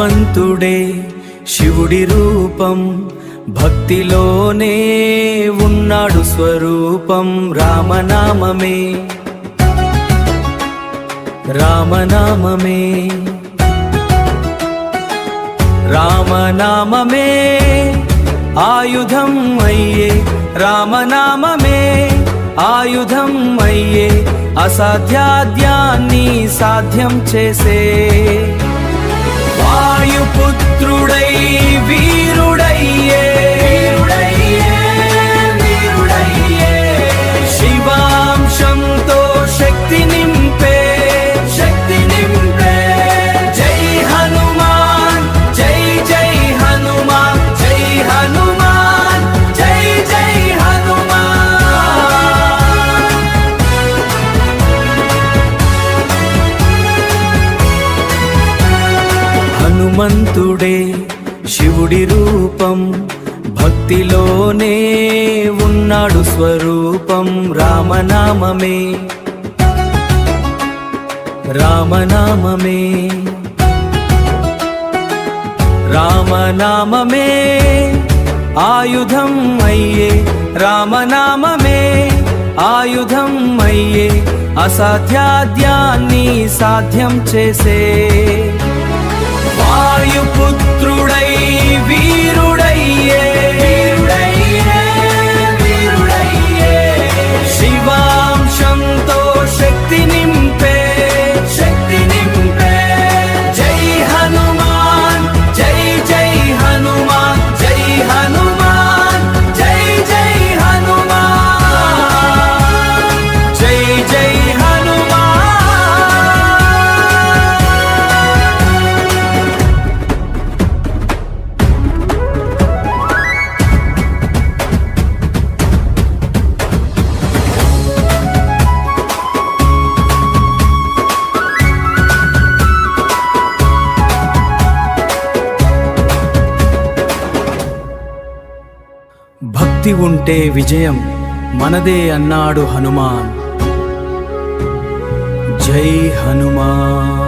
హనుమంతుడే శివుడి రూపం, భక్తిలోనే ఉన్నాడు స్వరూపం. రామనామమే రామనామమే రామనామమే ఆయుధం అయ్యే, రామనామమే ఆయుధం అయ్యే, అసాధ్యాన్ని సాధ్యం చేసే. వాయుపుత్రుడై వీరుడయ్యే, శివాంశంతో శక్తి నింపే, శక్తి నింపే. జై హనుమాన్ జై జై హనుమాన్, జై హనుమాన్ జై జై హనుమాన్. హనుమంతుడే శివుడి రూపం, భక్తిలోనే ఉన్నాడు స్వరూపం. రామనామమే రామనామమే రామనామమే ఆయుధం అయ్యే, రామనామమే ఆయుధం అయ్యే, అసాధ్యాన్ని సాధ్యం చేసే. వాయుపుత్రుడై వీరుడయ్యే, శివాంశంతో శక్తి నింపే, శక్తి నింపే. జై హనుమాన్ జై జై హనుమాన్, జై హనుమాన్ జై జై హనుమాన్, జై జై హనుమాన్. భక్తి ఉంటే విజయం మనదే అన్నాడు హనుమాన్. జై హనుమాన్.